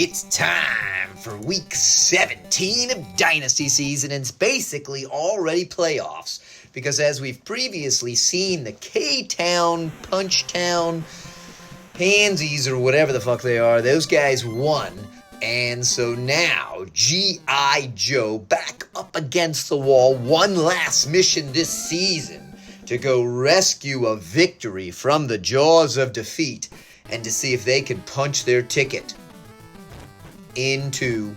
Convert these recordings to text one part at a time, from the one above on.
It's time for week 17 of Dynasty season, and it's basically already playoffs. Because as we've previously seen, the K-Town, Punch-Town, Pansies, or whatever the fuck they are, those guys won. And so now, G.I. Joe back up against the wall. One last mission this season to go rescue a victory from the jaws of defeat and to see if they can punch their ticket into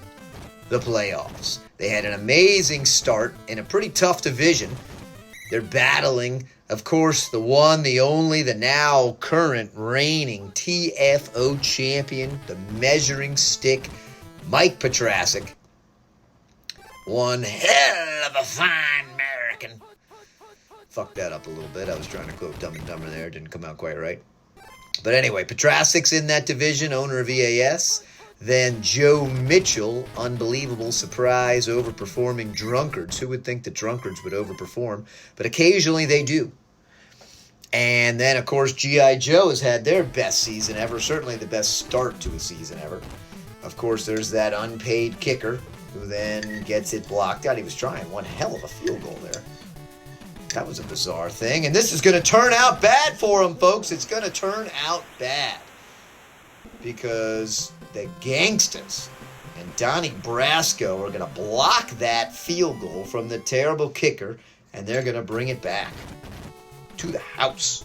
the playoffs. They had an amazing start in a pretty tough division. They're battling, of course, the one, the only, the now current reigning TFO champion, the measuring stick, Mike Petrasic. One hell of a fine American. Fucked that up a little bit. I was trying to quote Dumb and Dumber there. Didn't come out quite right. But anyway, Petrasic's in that division, owner of EAS. Then Joe Mitchell, unbelievable surprise, overperforming Drunkards. Who would think that Drunkards would overperform? But occasionally they do. And then, of course, G.I. Joe has had their best season ever, certainly the best start to a season ever. Of course, there's that unpaid kicker who then gets it blocked out. He was trying one hell of a field goal there. That was a bizarre thing. And this is going to turn out bad for him, folks. It's going to turn out bad. Because the Gangsters and Donnie Brasco are going to block that field goal from the terrible kicker, and they're going to bring it back to the house.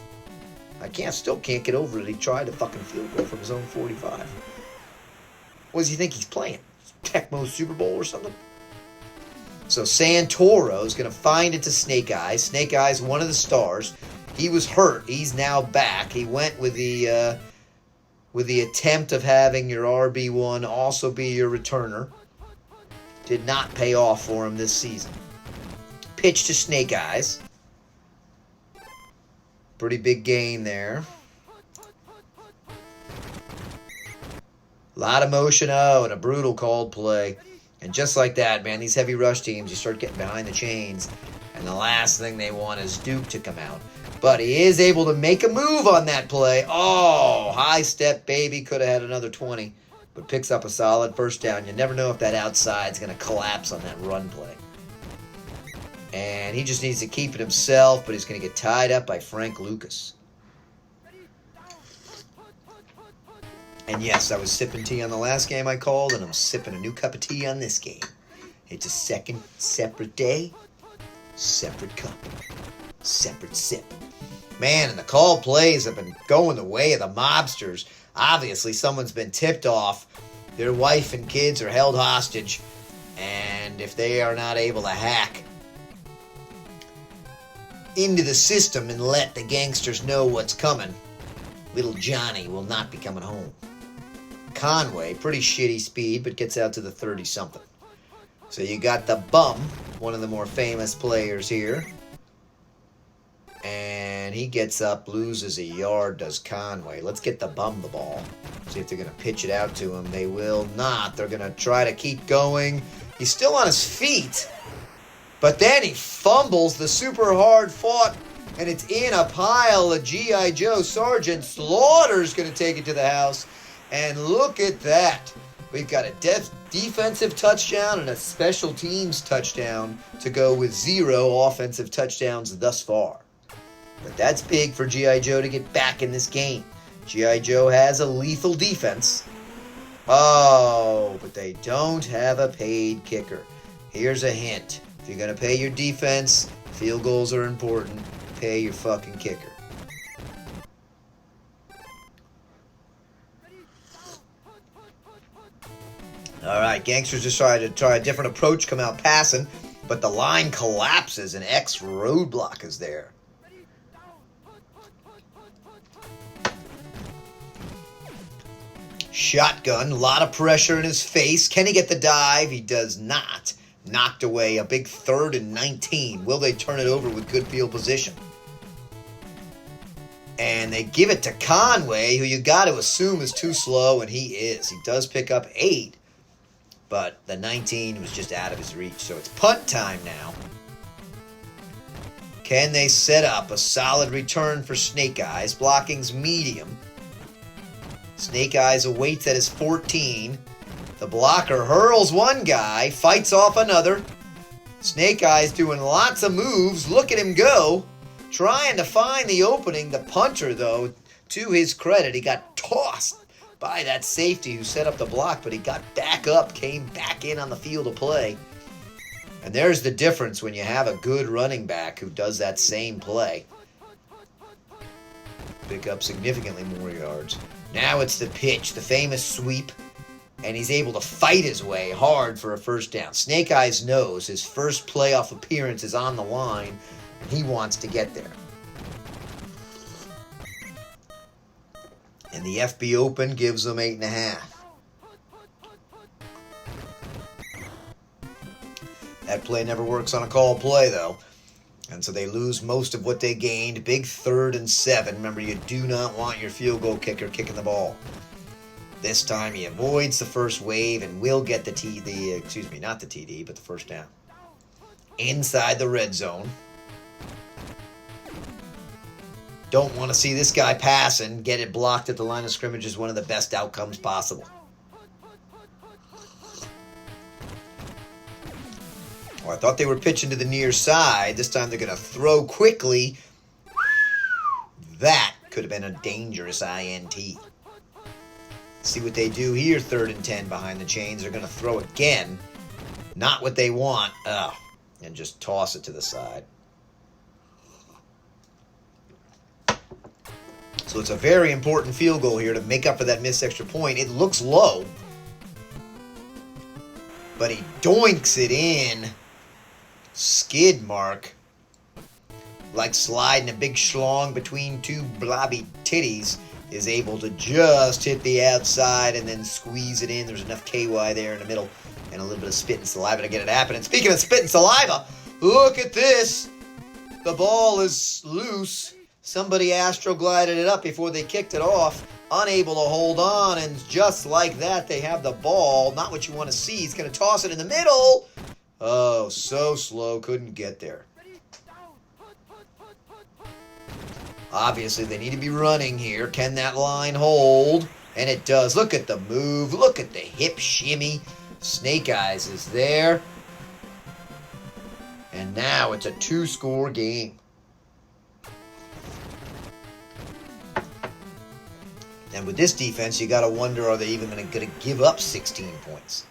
Still can't get over it. He tried a fucking field goal from his own 45. What does he think he's playing? Tecmo Super Bowl or something? So Santoro's going to find it to Snake Eyes. Snake Eyes, one of the stars. He was hurt. He's now back. He went with the attempt of having your RB1 also be your returner. Did not pay off for him this season. Pitch to Snake Eyes. Pretty big gain there. A lot of motion, and a brutal called play. And just like that, man, these heavy rush teams, you start getting behind the chains, and the last thing they want is Duke to come out. But he is able to make a move on that play. Oh, high step, baby. Could have had another 20, but picks up a solid first down. You never know if that outside's going to collapse on that run play. And he just needs to keep it himself, but he's going to get tied up by Frank Lucas. And yes, I was sipping tea on the last game I called, and I'm sipping a new cup of tea on this game. It's a second separate day, separate cup, separate sip. Man, and the call plays have been going the way of the mobsters. Obviously, someone's been tipped off. Their wife and kids are held hostage. And if they are not able to hack into the system and let the gangsters know what's coming, little Johnny will not be coming home. Conway, pretty shitty speed, but gets out to the 30-something. So you got the bum, one of the more famous players here. And he gets up, loses a yard, does Conway. Let's get the bum the ball. See if they're going to pitch it out to him. They will not. They're going to try to keep going. He's still on his feet. But then he fumbles the super hard fought, and it's in a pile of G.I. Joe. Sergeant Slaughter's going to take it to the house. And look at that. We've got a defensive touchdown and a special teams touchdown to go with 0 offensive touchdowns thus far. But that's big for G.I. Joe to get back in this game. G.I. Joe has a lethal defense. Oh, but they don't have a paid kicker. Here's a hint. If you're going to pay your defense, field goals are important. Pay your fucking kicker. All right, Gangsters decided to try a different approach, come out passing, but the line collapses and X roadblock is there. Shotgun, a lot of pressure in his face. Can he get the dive? He does not. Knocked away, a big 3rd and 19. Will they turn it over with good field position? And they give it to Conway, who you got to assume is too slow, and he is. He does pick up 8. But the 19 was just out of his reach. So it's punt time now. Can they set up a solid return for Snake Eyes? Blocking's medium. Snake Eyes awaits at his 14. The blocker hurls one guy, fights off another. Snake Eyes doing lots of moves. Look at him go. Trying to find the opening. The punter, though, to his credit, he got tossed by that safety who set up the block, but he got back up, came back in on the field of play. And there's the difference when you have a good running back who does that same play. Pick up significantly more yards. Now it's the pitch, the famous sweep, and he's able to fight his way hard for a first down. Snake Eyes knows his first playoff appearance is on the line, and he wants to get there. And the FB Open gives them 8.5. That play never works on a call play, though. And so they lose most of what they gained. Big 3rd and 7. Remember, you do not want your field goal kicker kicking the ball. This time he avoids the first wave and will get the TD, but the first down. Inside the red zone. Don't want to see this guy pass and get it blocked at the line of scrimmage is one of the best outcomes possible. Well, I thought they were pitching to the near side. This time they're going to throw quickly. That could have been a dangerous INT. See what they do here, 3rd and 10 behind the chains. They're going to throw again. Not what they want. And just toss it to the side. So it's a very important field goal here to make up for that missed extra point. It looks low. But he doinks it in. Skid mark. Like sliding a big schlong between two blobby titties. Is able to just hit the outside and then squeeze it in. There's enough KY there in the middle. And a little bit of spit and saliva to get it happening. Speaking of spit and saliva, look at this. The ball is loose. Somebody astroglided it up before they kicked it off. Unable to hold on, and just like that, they have the ball. Not what you want to see. He's going to toss it in the middle. Oh, so slow. Couldn't get there. Obviously, they need to be running here. Can that line hold? And it does. Look at the move. Look at the hip shimmy. Snake Eyes is there. And now it's a 2-score game. And with this defense, you got to wonder, are they even going to give up 16 points?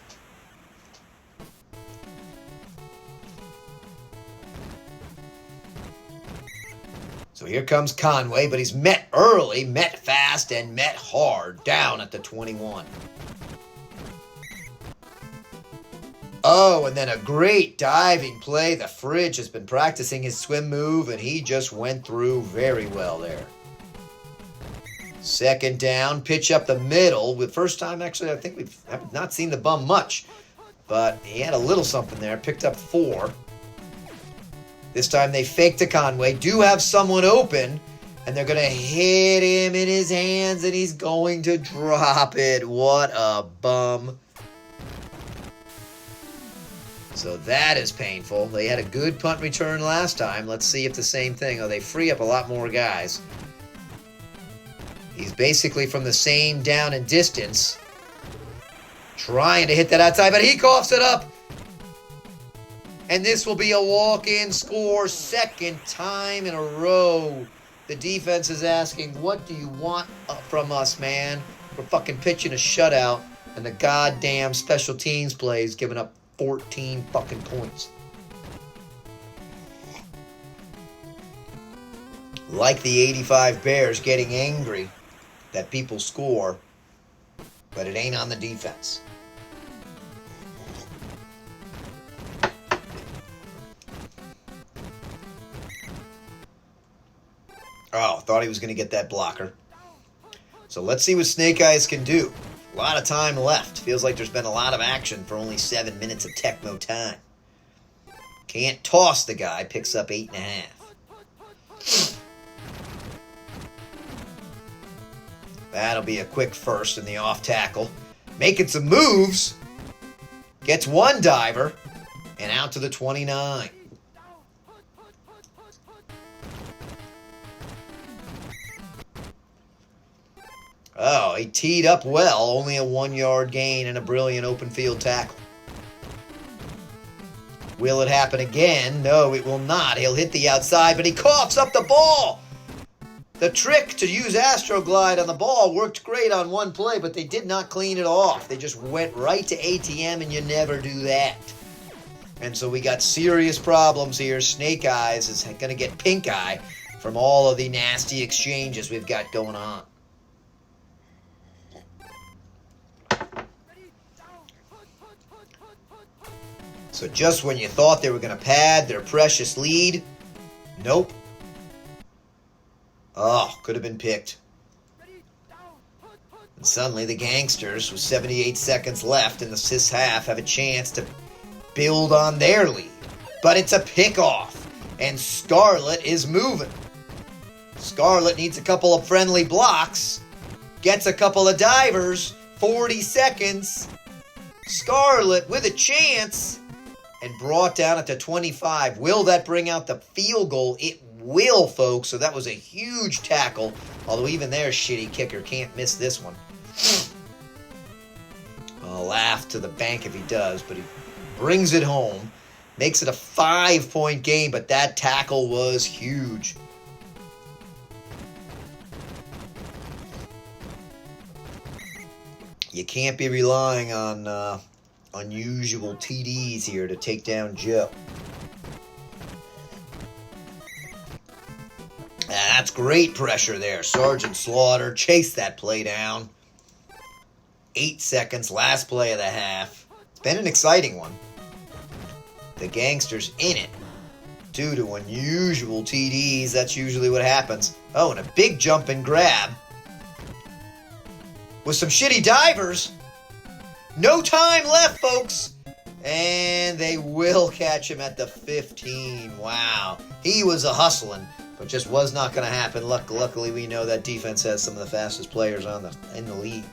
So here comes Conway, but he's met early, met fast, and met hard down at the 21. Oh, and then a great diving play. The Fridge has been practicing his swim move, and he just went through very well there. 2nd down, pitch up the middle. With first time, actually, I think we have not seen the bum much. But he had a little something there. Picked up 4. This time they fake to Conway. Do have someone open. And they're going to hit him in his hands. And he's going to drop it. What a bum. So that is painful. They had a good punt return last time. Let's see if the same thing. Oh, they free up a lot more guys. He's basically from the same down and distance. Trying to hit that outside, but he coughs it up. And this will be a walk-in score, 2nd time in a row. The defense is asking, what do you want from us, man? We're fucking pitching a shutout, and the goddamn special teams plays giving up 14 fucking points. Like the 85 Bears getting angry that people score, but it ain't on the defense. Oh, thought he was going to get that blocker. So let's see what Snake Eyes can do. A lot of time left. Feels like there's been a lot of action for only 7 minutes of Tecmo time. Can't toss the guy. Picks up 8.5. That'll be a quick first in the off tackle. Making some moves. Gets one diver. And out to the 29. Oh, he teed up well. Only a 1-yard gain and a brilliant open field tackle. Will it happen again? No, it will not. He'll hit the outside, but he coughs up the ball. The trick to use Astroglide on the ball worked great on one play, but they did not clean it off. They just went right to ATM, and you never do that. And so we got serious problems here. Snake Eyes is going to get pink eye from all of the nasty exchanges we've got going on. So just when you thought they were going to pad their precious lead, nope. Oh, could have been picked. And suddenly the Gangsters, with 78 seconds left in the sis half, have a chance to build on their lead. But it's a pickoff, and Scarlet is moving. Scarlet needs a couple of friendly blocks, gets a couple of divers, 40 seconds. Scarlet with a chance, and brought down at the 25. Will that bring out the field goal? It will, folks. So that was a huge tackle. Although even their shitty kicker can't miss this one. I'll laugh to the bank if he does, but he brings it home. Makes it a 5-point game, but that tackle was huge. You can't be relying on unusual TDs here to take down Joe. That's great pressure there. Sergeant Slaughter chased that play down. 8 seconds, last play of the half. It's been an exciting one. The Gangsters in it. Due to unusual TDs, that's usually what happens. Oh, and a big jump and grab. With some shitty divers. No time left, folks. And they will catch him at the 15. Wow. He was a hustling, but just was not going to happen. Luckily, we know that defense has some of the fastest players in the league.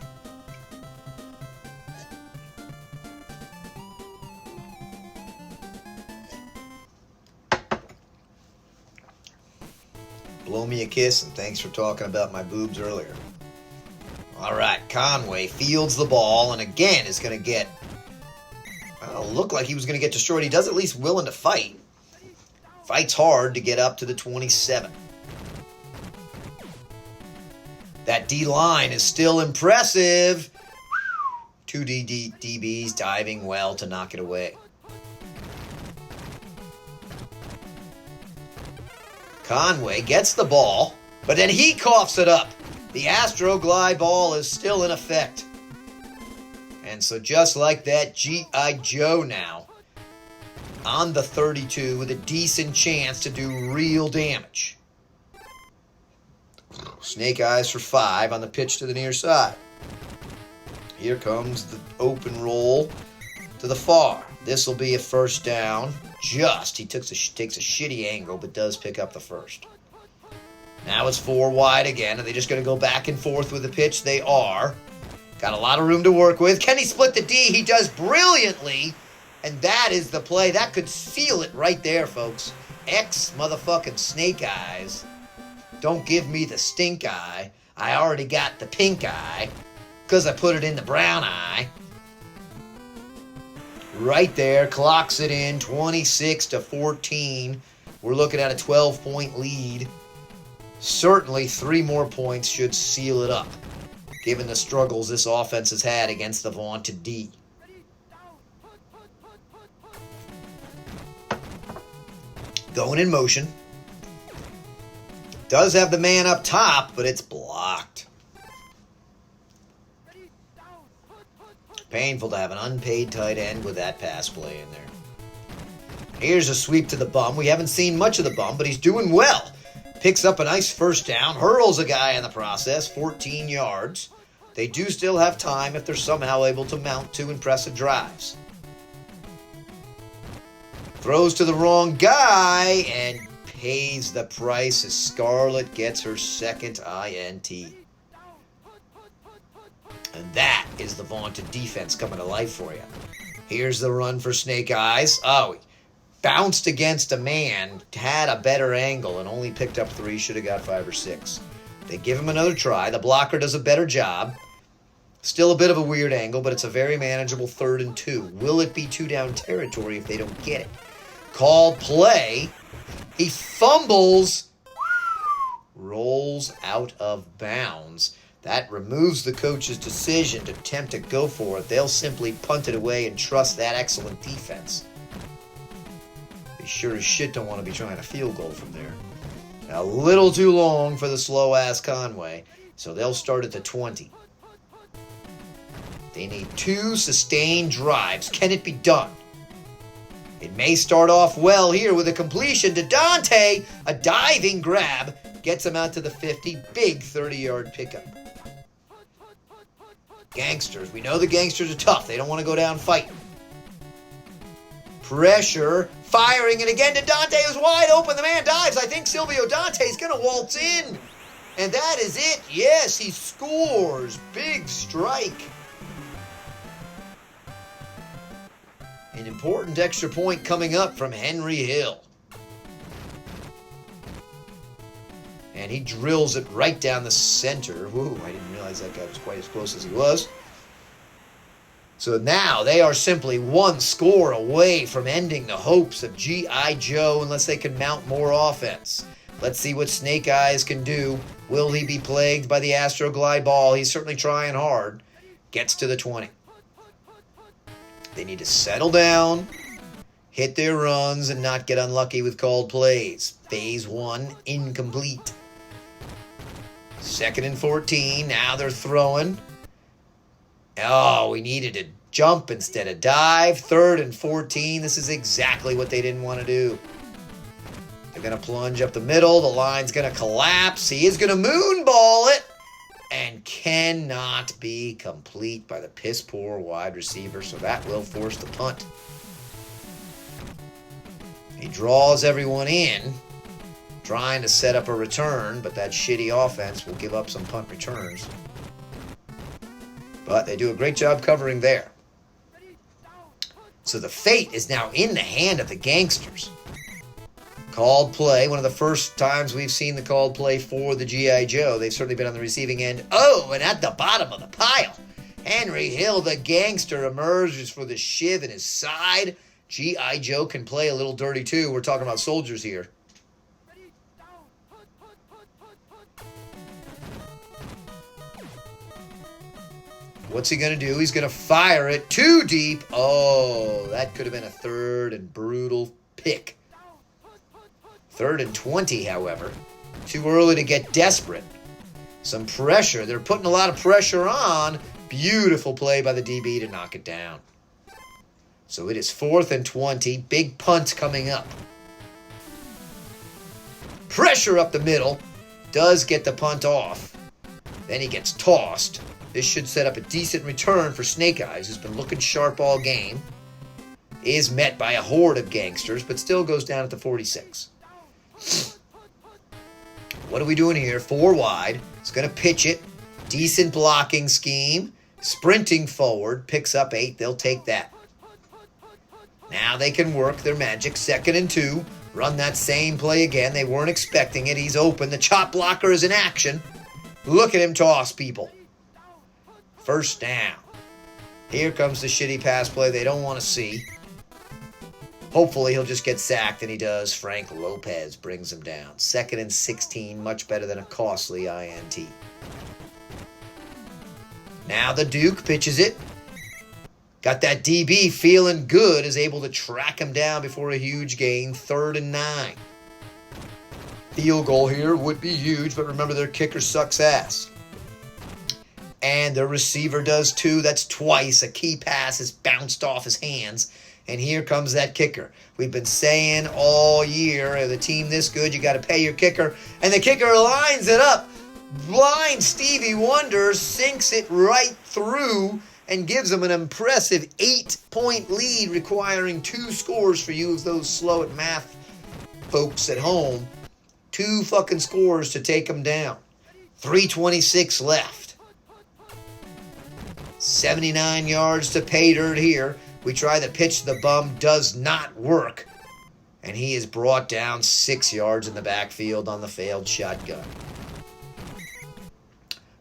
Blow me a kiss, and thanks for talking about my boobs earlier. All right, Conway fields the ball, and again is going to get... Well, looked like he was going to get destroyed. He does at least willing to fight. Fights hard to get up to the 27. That D-line is still impressive. 2 DBs diving well to knock it away. Conway gets the ball, but then he coughs it up. The Astroglide ball is still in effect. And so just like that, G.I. Joe now on the 32 with a decent chance to do real damage. Snake Eyes for 5 on the pitch to the near side. Here comes the open roll to the far. This will be a first down. He takes a shitty angle, but does pick up the first. Now it's 4 wide again. Are they just going to go back and forth with the pitch? They are. Got a lot of room to work with. Can he split the D? He does brilliantly. And that is the play. That could seal it right there, folks. Motherfucking Snake Eyes. Don't give me the stink eye. I already got the pink eye because I put it in the brown eye. Right there, clocks it in, 26-14. We're looking at a 12-point lead. Certainly 3 more points should seal it up, given the struggles this offense has had against the vaunted D. Going in motion. Does have the man up top, but it's blocked. Painful to have an unpaid tight end with that pass play in there. Here's a sweep to the bum. We haven't seen much of the bum, but he's doing well. Picks up a nice first down. Hurls a guy in the process. 14 yards. They do still have time if they're somehow able to mount 2 impressive drives. Throws to the wrong guy and pays the price as Scarlet gets her second INT. And that is the vaunted defense coming to life for you. Here's the run for Snake Eyes. Oh, he bounced against a man, had a better angle, and only picked up 3. Should have got 5 or 6. They give him another try. The blocker does a better job. Still a bit of a weird angle, but it's a very manageable 3rd and 2. Will it be 2-down territory if they don't get it? Call play. He fumbles. Rolls out of bounds. That removes the coach's decision to attempt to go for it. They'll simply punt it away and trust that excellent defense. They sure as shit don't want to be trying a field goal from there. A little too long for the slow-ass Conway, so they'll start at the 20. They need 2 sustained drives. Can it be done? It may start off well here with a completion to Dante. A diving grab gets him out to the 50. Big 30-yard pickup. Gangsters. We know the gangsters are tough. They don't want to go down fighting. Pressure. Firing it again to Dante, who's wide open. The man dives. I think Silvio Dante's going to waltz in. And that is it. Yes, he scores. Big strike. An important extra point coming up from Henry Hill. And he drills it right down the center. Whoa, I didn't realize that guy was quite as close as he was. So now they are simply 1 score away from ending the hopes of G.I. Joe unless they can mount more offense. Let's see what Snake Eyes can do. Will he be plagued by the Astroglide ball? He's certainly trying hard. Gets to the 20. They need to settle down, hit their runs, and not get unlucky with called plays. Phase 1 incomplete. 2nd and 14. Now they're throwing. Oh, we needed to jump instead of dive. 3rd and 14. This is exactly what they didn't want to do. They're going to plunge up the middle. The line's going to collapse. He is going to moonball it. And cannot be complete by the piss-poor wide receiver, so that will force the punt. He draws everyone in, trying to set up a return, but that shitty offense will give up some punt returns. But they do a great job covering there. So the fate is now in the hand of the gangsters. Called play, one of the first times we've seen the called play for the G.I. Joe. They've certainly been on the receiving end. Oh, and at the bottom of the pile, Henry Hill, the gangster, emerges for the shiv in his side. G.I. Joe can play a little dirty too. We're talking about soldiers here. What's he going to do? He's going to fire it too deep. Oh, that could have been a 3rd and brutal pick. 3rd and 20, however. Too early to get desperate. Some pressure. They're putting a lot of pressure on. Beautiful play by the DB to knock it down. So it is 4th and 20. Big punt coming up. Pressure up the middle. Does get the punt off. Then he gets tossed. This should set up a decent return for Snake Eyes, who's been looking sharp all game. Is met by a horde of gangsters, but still goes down at the 46. What are we doing here? 4 wide. It's going to pitch it. Decent blocking scheme. Sprinting forward. Picks up 8. They'll take that. Now they can work their magic. 2nd and 2. Run that same play again. They weren't expecting it. He's open. The chop blocker is in action. Look at him toss people. 1st down. Here comes the shitty pass play they don't want to see. Hopefully he'll just get sacked, and he does. Frank Lopez brings him down. 2nd and 16, much better than a costly INT. Now the Duke pitches it. Got that DB feeling good, is able to track him down before a huge gain. 3rd and 9. Field goal here would be huge, but remember their kicker sucks ass. And their receiver does too. That's twice. A key pass has bounced off his hands. And here comes that kicker. We've been saying all year, the team this good, you got to pay your kicker. And the kicker lines it up. Blind Stevie Wonder sinks it right through and gives them an impressive 8-point lead, requiring 2 scores for you of those slow at math folks at home. 2 fucking scores to take them down. 3:26 left. 79 yards to pay dirt here. We try the pitch to the bum, does not work. And he is brought down 6 yards in the backfield on the failed shotgun.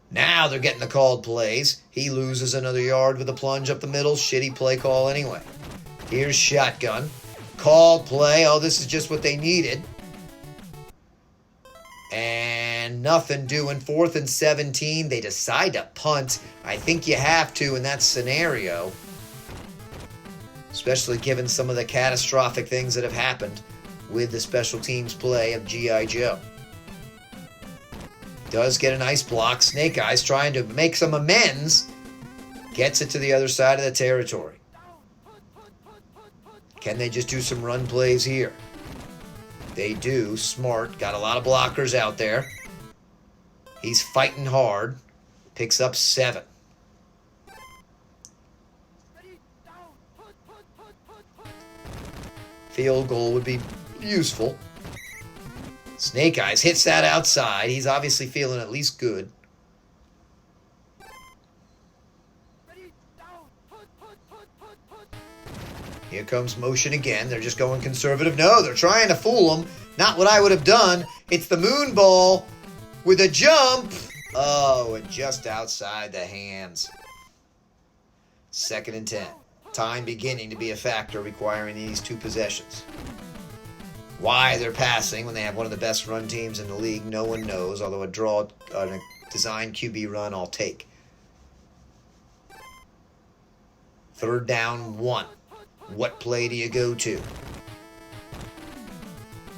Now they're getting the called plays. He loses another yard with a plunge up the middle. Shitty play call anyway. Here's shotgun. Called play. Oh, this is just what they needed. And nothing doing. 4th and 17. They decide to punt. I think you have to in that scenario. Especially given some of the catastrophic things that have happened with the special teams play of G.I. Joe. Does get a nice block. Snake Eyes trying to make some amends. Gets it to the other side of the territory. Can they just do some run plays here? They do. Smart. Got a lot of blockers out there. He's fighting hard. Picks up 7. Field goal would be useful. Snake Eyes hits that outside. He's obviously feeling at least good. Here comes motion again. They're just going conservative. No, they're trying to fool him. Not what I would have done. It's the moon ball with a jump. Oh, and just outside the hands. 2nd and 10. Time beginning to be a factor requiring these 2 possessions. Why they're passing when they have one of the best run teams in the league, no one knows, although a design QB run I'll take. 3rd down, 1. What play do you go to?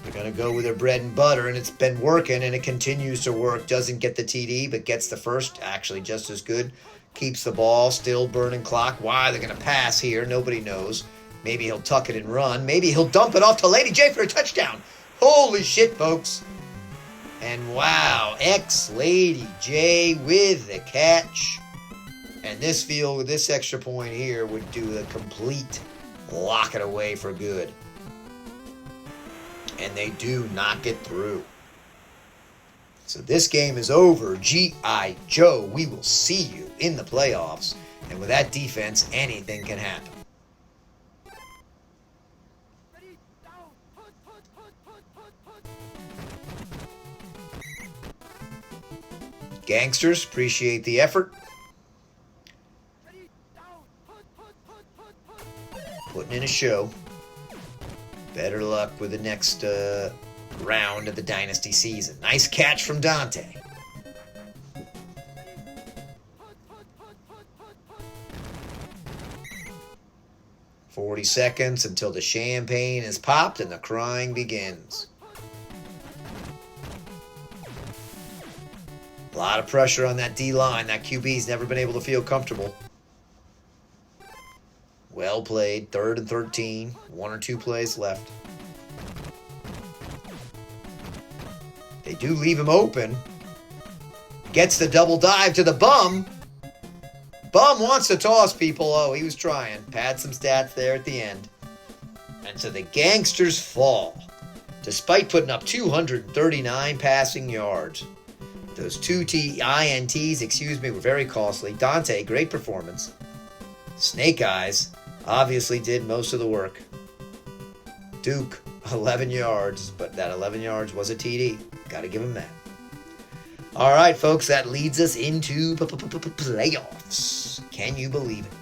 They're going to go with their bread and butter, and it's been working, and it continues to work. Doesn't get the TD, but gets the first, actually just as good. Keeps the ball, still burning clock. Why they're going to pass here, nobody knows. Maybe he'll tuck it and run. Maybe he'll dump it off to Lady J for a touchdown. Holy shit, folks. And wow, Lady J with the catch. And this field with this extra point here would do the complete lock it away for good. And they do knock it through. So this game is over. G.I. Joe, we will see you in the playoffs. And with that defense, anything can happen. Gangsters, appreciate the effort. Putting in a show. Better luck with the next round of the Dynasty season. Nice catch from Dante. "40 seconds until the champagne is popped and the crying begins." A lot of pressure on that D-line. That QB's never been able to feel comfortable. Well played. 3rd and 13. 1 or 2 plays left. They do leave him open. Gets the double dive to the bum. Bum wants to toss people. Oh, he was trying. Pad some stats there at the end. And so the Gangsters fall. Despite putting up 239 passing yards. Those 2 INTs, were very costly. Dante, great performance. Snake Eyes obviously did most of the work. Duke, 11 yards, but that 11 yards was a TD. Got to give him that. All right, folks, that leads us into playoffs. Can you believe it?